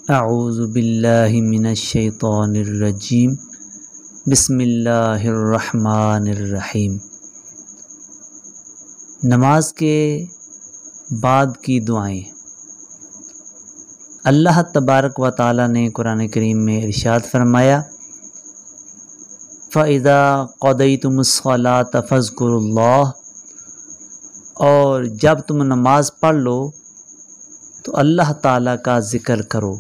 अऊज़ु बिल्लाहि मिनश शैतानिर रजीम बिस्मिल्लाहिर रहमानिर रहीम। नमाज के बाद की दुआएं। अल्लाह तबारक व तआला ने कुरान करीम में इरशाद फरमाया, फ़इज़ा क़ज़यतुमुस्सलात फ़ज़्कुरुल्लाह, और जब तुम नमाज पढ़ लो तो अल्लाह ताला का ज़िक्र करो।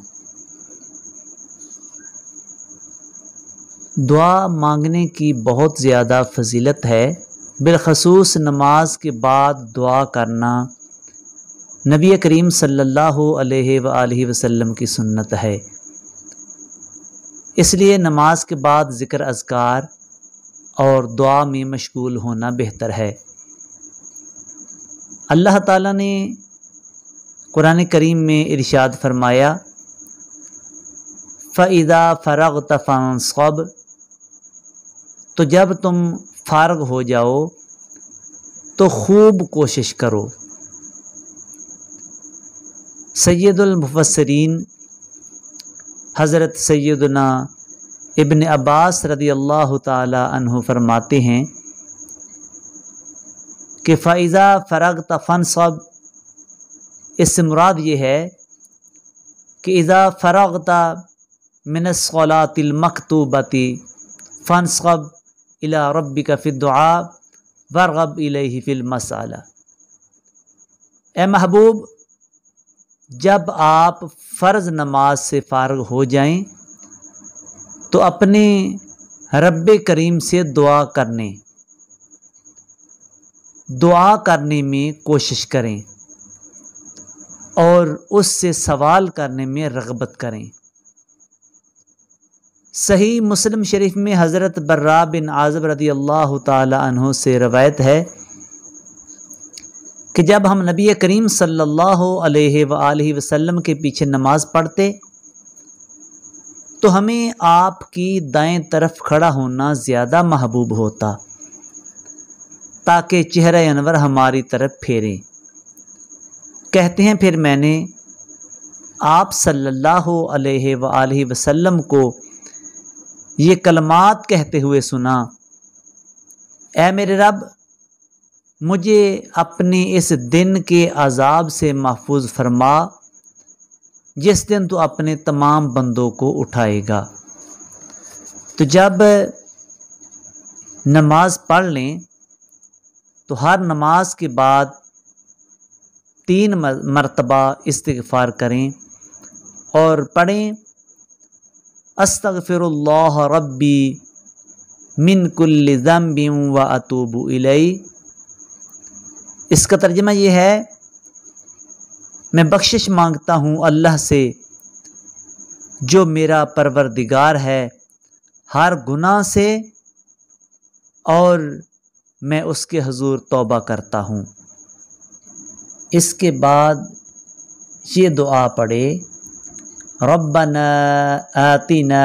दुआ मांगने की बहुत ज़्यादा फजीलत है। बिलखसूस नमाज के बाद दुआ करना नबी करीम सल्लल्लाहु अलैहि वसल्लम की सुन्नत है। इसलिए नमाज के बाद ज़िक्र अज़कार और दुआ में मशगूल होना बेहतर है। अल्लाह ताला ने कुरान करीम में इरशाद फरमाया, फ़इज़ा फ़रग़त फ़ंसब, तो जब तुम फारग हो जाओ तो खूब कोशिश करो। सैयदुल मुफस्सिरीन हज़रत सैयदना इब्न अब्बास रदियल्लाहु ताला अन्हु फरमाते हैं कि फ़इज़ा फ़रग़त फ़ंसब, इससे मुराद ये है कि इज़ा फ़रग़त मिनस्सलातिल मक्तूबती फ़ंसब इला रब्बिका फ़िद्दुआ वरग़ब इलैहि फ़िल मसअला। ए महबूब, जब आप फ़र्ज़ नमाज से फ़ारिग़ हो जाएं तो अपने रब्बे करीम से दुआ करने में कोशिश करें और उससे सवाल करने में रग़बत करें। सही मुस्लिम शरीफ में हज़रत बर्रा बिन आज़िब रदियल्लाहु ताला अन्हु से रवायत है कि जब हम नबी करीम सल्लल्लाहु अलैहि वसल्लम के पीछे नमाज पढ़ते तो हमें आपकी दाएं तरफ खड़ा होना ज़्यादा महबूब होता, ताकि चेहरा अनवर हमारी तरफ फेरें। कहते हैं, फिर मैंने आप सल्लल्लाहु अलैहि वसल्लम को ये कलमात कहते हुए सुना, ऐ मेरे रब, मुझे अपने इस दिन के अज़ाब से महफूज फरमा जिस दिन तू अपने तमाम बंदों को उठाएगा। तो जब नमाज पढ़ लें तो हर नमाज के बाद 3 मरतबा इस्तिग़फ़ार करें और पढ़ें, अस्तग़फ़िरुल्लाह रब्बी मिन कुल्लि ज़ंबिन व अतूबु इलैहि। इसका तर्जुमा ये है, मैं बख्शिश मांगता हूँ अल्लाह से जो मेरा परवरदिगार है हर गुनाह से, और मैं उसके हुज़ूर तौबा करता हूँ। इसके बाद ये दुआ पढ़े, रब्बना आतिना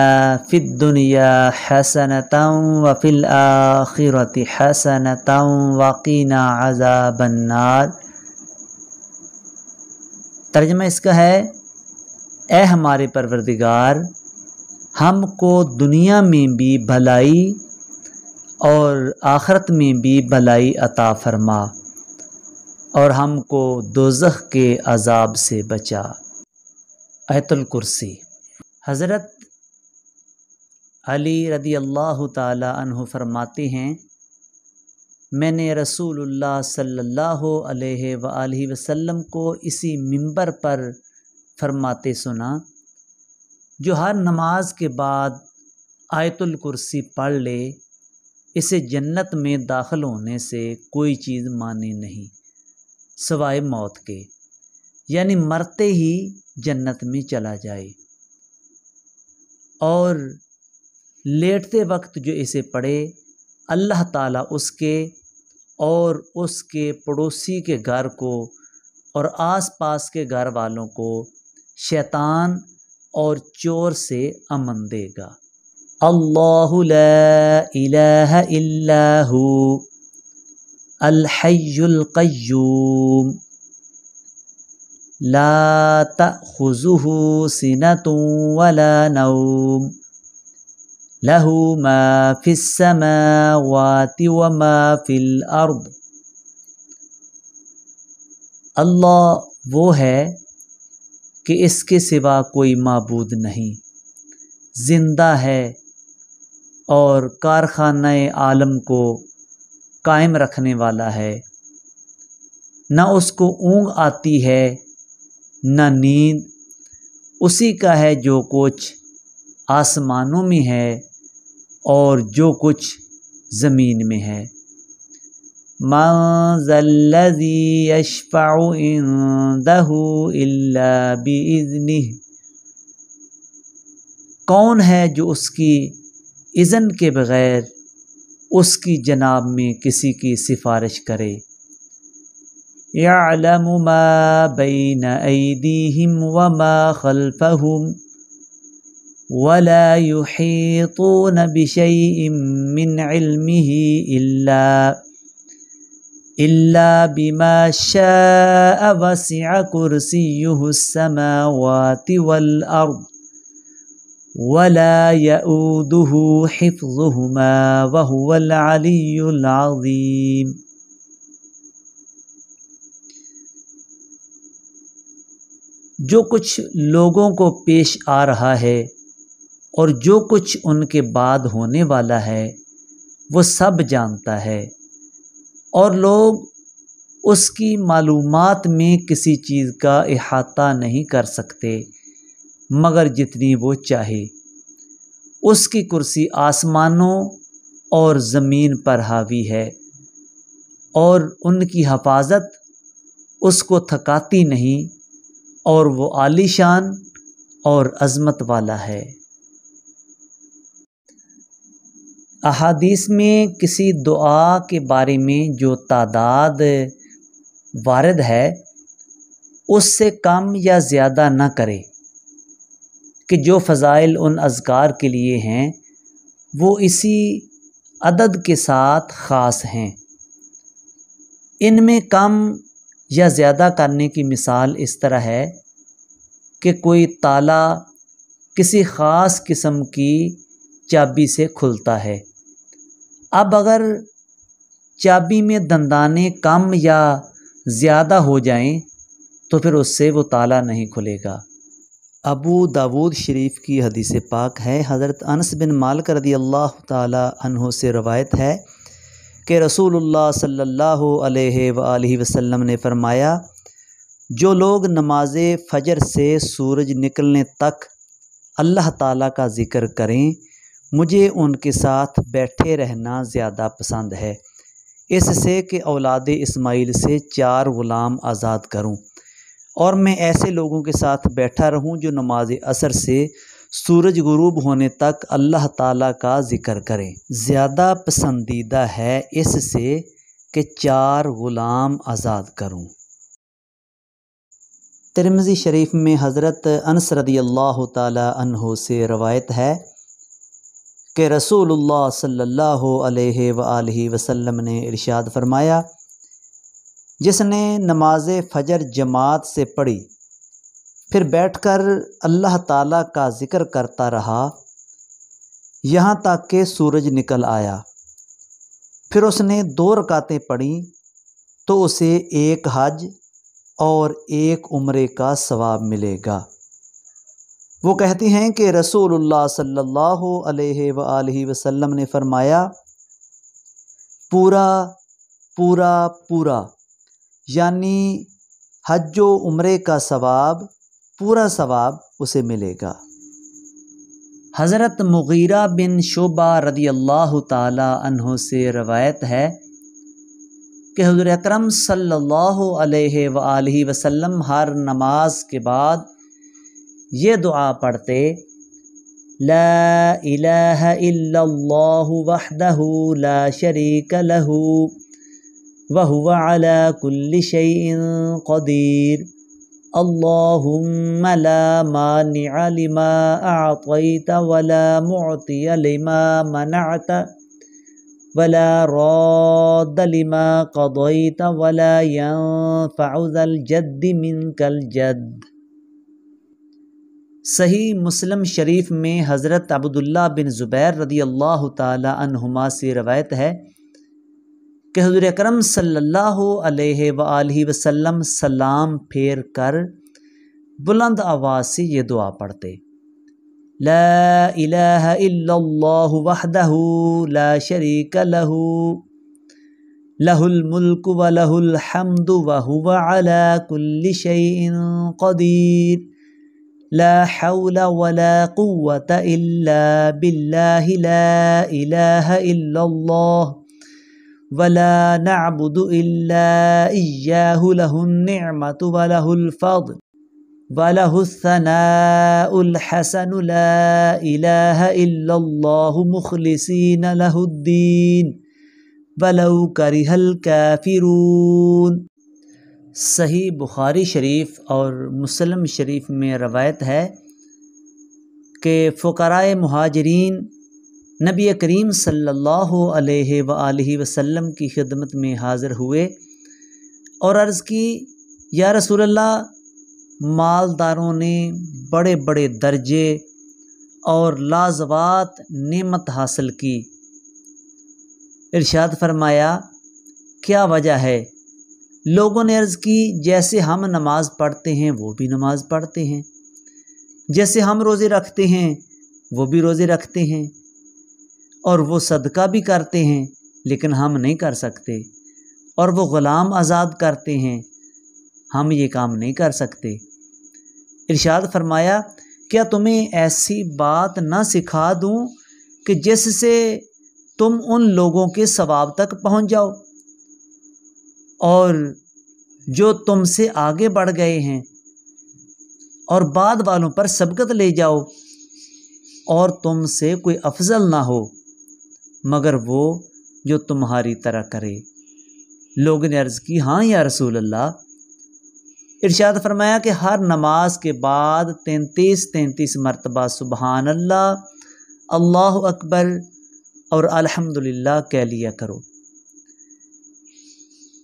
फिद दुनिया हसनतन व फिल आखिरति हसनतन व क़ीना अज़ाबन नार। तर्जुमा इसका है, ए हमारे परवरदिगार, हमको दुनिया में भी भलाई और आखिरत में भी भलाई अता फरमा और हमको दोज़ख के अज़ाब से बचा। आयतुल कुर्सी। हज़रत अली रदियल्लाहु ताला अन्हु फरमाते हैं, मैंने रसूलुल्लाह सल्लल्लाहु अलैहि वसल्लम को इसी मिंबर पर फरमाते सुना, जो हर नमाज के बाद आयतुल कुर्सी पढ़ ले, इसे जन्नत में दाखिल होने से कोई चीज़ माने नहीं सिवाय मौत के, यानी मरते ही जन्नत में चला जाए। और लेटते वक्त जो इसे पढ़े, अल्लाह ताला उसके और उसके पड़ोसी के घर को और आसपास के घर वालों को शैतान और चोर से अमन देगा। अल्लाहु ला इलाहा इल्ला हु अल हय्युल क़य्यूम। ला तअख़ुज़ुहु सिनतुन वला नौम लहू मा फिस्समावाति व मा फिल अर्द। अल्लाह वो है कि इसके सिवा कोई माबूद नहीं, ज़िंदा है और कारखाने आलम को कायम रखने वाला है। न उसको ऊँघ आती है न नींद, उसी का है जो कुछ आसमानों में है और जो कुछ ज़मीन में है। मन ज़ल्लज़ी यशफ़अउ इंदहु इल्ला बिइज़्निह, कौन है जो उसकी इज़्न के बग़ैर उसकी जनाब में किसी की सिफारिश करे। यअलमु मा बैन अयदीहिम व मा खल्फहुम वला युहीतून बिशैइन मिन इल्मिही इल्ला बिमा शाअ वसिअ कुर्सियुहुस समावाति वल अर्द वला यऊदुहु हिफ्ज़ुहुमा व हुवल अलियुल अज़ीम। जो कुछ लोगों को पेश आ रहा है और जो कुछ उनके बाद होने वाला है वो सब जानता है, और लोग उसकी मालूमात में किसी चीज़ का इहाता नहीं कर सकते मगर जितनी वो चाहे। उसकी कुर्सी आसमानों और ज़मीन पर हावी है और उनकी हफाजत उसको थकाती नहीं, और वो आलीशान और अज़मत वाला है। अहादीस में किसी दुआ के बारे में जो तादाद वारिद है उससे कम या ज़्यादा न करे कि जो फ़ज़ाइल उन अज़कार के लिए हैं वो इसी अदद के साथ ख़ास हैं। इनमें कम या ज़्यादा करने की मिसाल इस तरह है कि कोई ताला किसी ख़ास किस्म की चाबी से खुलता है। अब अगर चाबी में दंदाने कम या ज़्यादा हो जाएं तो फिर उससे वो ताला नहीं खुलेगा। अबू दाऊद शरीफ की हदीस पाक है, हज़रत अनस बिन मालिक रज़ियल्लाहु ताला अन्हु से रवायत है कि रसूलुल्लाह सल्लल्लाहु अलैहि वसल्लम ने फ़रमाया, जो लोग नमाज फ़जर से सूरज निकलने तक अल्लाह ताला का ज़िक्र करें, मुझे उनके साथ बैठे रहना ज़्यादा पसंद है, इससे कि औलाद इस्माइल से 4 ग़ुलाम आज़ाद करूं, और मैं ऐसे लोगों के साथ बैठा रहूं जो नमाज असर से सूरज गुरूब होने तक अल्लाह ताला का ज़िक्र करें। ज़्यादा पसंदीदा है इससे कि 4 ग़ुलाम आज़ाद करूं। तिरमिज़ी शरीफ में हज़रत अनस रज़ियल्लाहु ताला अन्हु से रवायत है कि रसूलुल्लाह सल्लल्लाहु अलैहि वसल्लम ने इरशाद फरमाया, जिसने नमाज फ़जर जमात से पढ़ी फिर बैठकर अल्लाह ताला का ज़िक्र करता रहा यहाँ तक कि सूरज निकल आया, फिर उसने 2 रकातें पढ़ी तो उसे 1 हज और 1 उम्रे का सवाब मिलेगा। वो कहती हैं कि रसूलुल्लाह सल्लल्लाहु अलैहि वसल्लम ने फ़रमाया, पूरा पूरा पूरा यानी हज व उम्रे का सवाब, पूरा सवाब उसे मिलेगा। हज़रत मुग़ीरा बिन शुबा रज़ियल्लाहु ताला अन्हु से रवायत है कि हुज़ूर अकरम सल्लल्लाहु अलैहि वसल्लम हर नमाज के बाद ये दुआ पढ़ते, ला इलाहा इल्लल्लाहु वहदहु ला शरीका लहू व हुवा अला कुल्लि शैइन क़दीर, अल्लाहुम्मा ला मानिअ लिमा अअतैत वला मुअतिय लिमा मनअत वला रद्द लिमा क़ज़ैत वला यंफ़अु ज़ल जद्दि मिनकल जद्द। सही मुस्लिम शरीफ में हज़रत अब्दुल्लाह बिन ज़ुबैर रदियल्लाहु ताला अन्हुमा से रवायत है कि हुज़ूर अकरम सल्लल्लाहु अलैहि वसल्लम सलाम फेर कर बुलंद आवाज़ से ये दुआ पढ़ते, ला इलाहा इल्लल्लाहु वहदहु ला शरीका लहू लहुल मुल्कु व लहुल हम्दु व हुवा अला कुल्लि शैइन क़दीर ला हौला वला कुव्वता इल्ला बिल्लाहि ला इलाहा इल्लल्लाह वला नअबुदु इल्ला इय्याहु लहुन निअमतु व लहुल फद्ल व लहुस सनाउल हसन ला इलाहा इल्लल्लाहु मुखलिसीन लहुद्दीन वलौ करिहल काफिरून। सही बुखारी शरीफ और मुस्लिम शरीफ में रवायत है कि फ़ुक़राए मुहाजिरीन नबी करीम सल्लल्लाहु अलैहि वसल्लम की खिदमत में हाज़िर हुए और अर्ज़ की, या रसूल अल्लाह, मालदारों ने बड़े बड़े दर्जे और लाजवात नेमत हासिल की। इरशाद फरमाया, क्या वजह है? लोगों ने अर्ज़ की, जैसे हम नमाज़ पढ़ते हैं वो भी नमाज़ पढ़ते हैं, जैसे हम रोज़े रखते हैं वो भी रोज़े रखते हैं, और वो सदका भी करते हैं लेकिन हम नहीं कर सकते, और वो ग़ुलाम आज़ाद करते हैं, हम ये काम नहीं कर सकते। इरशाद फरमाया, क्या तुम्हें ऐसी बात ना सिखा दूं कि जिससे तुम उन लोगों के सवाब तक पहुंच जाओ और जो तुमसे आगे बढ़ गए हैं, और बाद वालों पर सबकत ले जाओ, और तुमसे कोई अफजल ना हो मगर वो जो तुम्हारी तरह करे। लोगों ने अर्ज़ की, हाँ या रसूल अल्लाह। इरशाद फरमाया कि हर नमाज के बाद 33 मरतबा सुबहान अल्लाह, अल्लाहु अकबर और अल्हम्दुलिल्लाह कह लिया करो।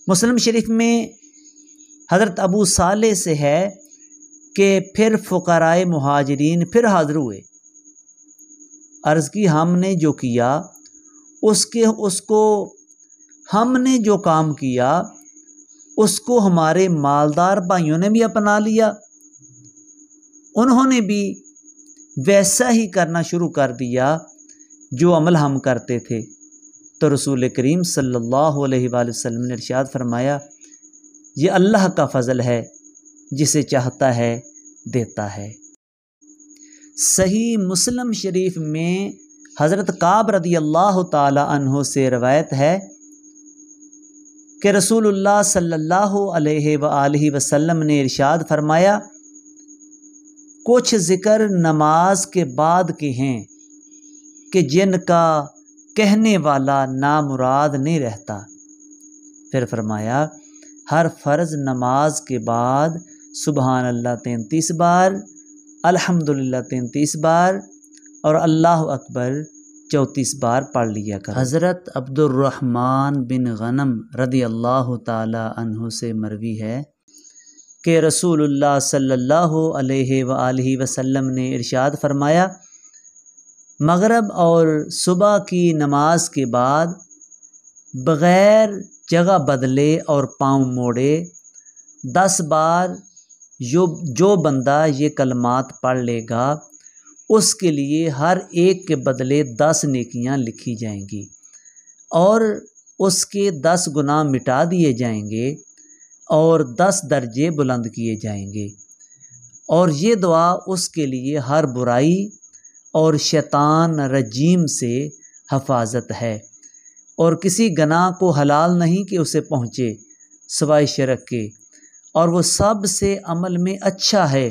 मुस्लिम शरीफ में हज़रत अबू साले से है कि फिर फ़ुक़राए मुहाजिरीन फिर हाज़िर हुए। अर्ज़ की, हमने जो किया उसको हमने जो काम किया उसको हमारे मालदार भाइयों ने भी अपना लिया, उन्होंने भी वैसा ही करना शुरू कर दिया जो अमल हम करते थे। तो रसूल करीम सल्लल्लाहु अलैहि वसल्लम ने इरशाद फरमाया, ये अल्लाह का फ़ज़ल है, जिसे चाहता है देता है। सही मुस्लिम शरीफ में हज़रत काब रदियल्लाहु ताला अन्हो से रवायत है कि रसूलुल्लाह सल्लल्लाहु अलैहि वसल्लम ने इरशाद फरमाया, कुछ ज़िक्र नमाज के बाद के हैं कि जिनका कहने वाला नामुराद नहीं रहता। फिर फरमाया, हर फ़र्ज़ नमाज के बाद सुबहान अल्लाह 33 बार, अल्हम्दुलिल्लाह 33 बार और अल्लाह अकबर 34 बार पढ़ लिया कर। हज़रत अब्दुर्रहमान बिन गनम रदियल्लाहु ताला अन्हु से मरवी है कि रसूलुल्लाह सल्लल्लाहु अलैहि वसल्लम ने इरशाद फरमाया, मगरिब और सुबह की नमाज के बाद बग़ैर जगह बदले और पाँव मोड़े 10 बार जो बंदा ये कलमात पढ़ लेगा उसके लिए हर एक के बदले 10 नेकियां लिखी जाएंगी और उसके 10 गुनाह मिटा दिए जाएंगे और 10 दर्जे बुलंद किए जाएंगे। और ये दुआ उसके लिए हर बुराई और शैतान रजीम से हफाजत है, और किसी गनाह को हलाल नहीं कि उसे पहुँचे सिवाय शिरक के, और वो सब से अमल में अच्छा है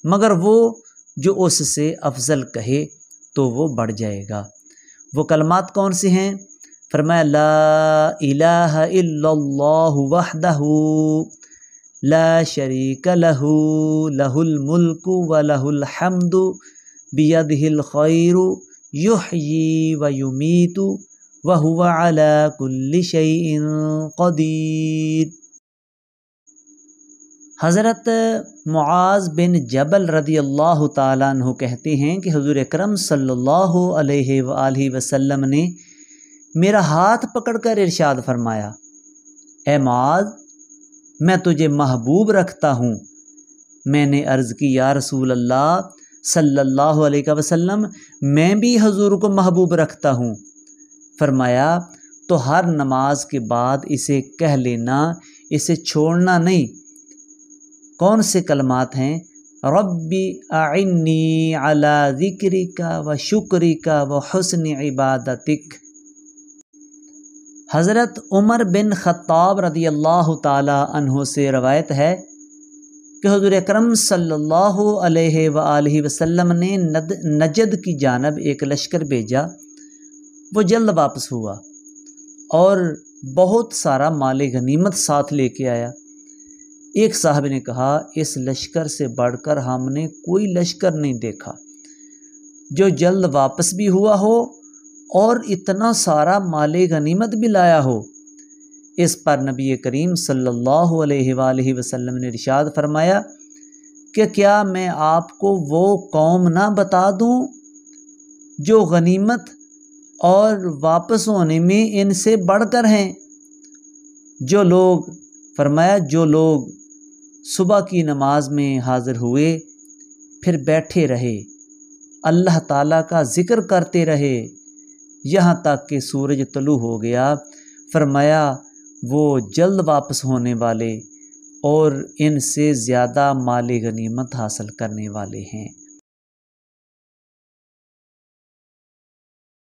मगर वो जो उससे अफजल कहे तो वो बढ़ जाएगा। वो कलमात कौन से हैं? फरमाया, ला इलाहा इल्लल्लाहु वहदहु ला शरीका लहू लहुल मुल्कु व लहुल हम्दु बियदिहिल खैरु युहयी व युमीतु व हुवा अला कुल्लि शैइन क़दीर। हज़रत मुआज़ बिन जबल रदियल्लाहु ताला अन्हु कहते हैं कि हुज़ूर अकरम सल्लल्लाहु अलैहि वसल्लम ने मेरा हाथ पकड़कर इरशाद फरमाया, ए मुआज़, मैं तुझे महबूब रखता हूँ। मैंने अर्ज़ की, या रसूल अल्लाह सल्लल्लाहु अलैहि वसल्लम, मैं भी हुज़ूर को महबूब रखता हूँ। फरमाया, तो हर नमाज के बाद इसे कह लेना, इसे छोड़ना नहीं। कौन से कलमात हैं? रब्बी अइन्नी अला ज़िक्रिका व शुक्रिका व हुस्नि इबादतिक। हज़रत उमर बिन ख़त्ताब रदियल्लाहु ताला अन्हु से रवायत है कि हुज़ूर अकरम सल्लल्लाहु अलैहि वसल्लम ने नजद की जानब एक लश्कर भेजा। वो जल्द वापस हुआ और बहुत सारा माल गनीमत साथ लेके आया। एक साहब ने कहा, इस लश्कर से बढ़कर हमने कोई लश्कर नहीं देखा जो जल्द वापस भी हुआ हो और इतना सारा माल गनीमत भी लाया हो। इस पर नबी करीम सल्लल्लाहु अलैहि वसल्लम ने इरशाद फरमाया कि क्या मैं आपको वो कौम ना बता दूं जो गनीमत और वापस होने में इनसे बढ़कर हैं। जो लोग, फरमाया, जो लोग सुबह की नमाज में हाज़िर हुए, फिर बैठे रहे, अल्लाह ताला का ज़िक्र करते रहे यहाँ तक कि सूरज तलू हो गया। फरमाया, वो जल्द वापस होने वाले और इनसे ज़्यादा माल गनीमत हासिल करने वाले हैं।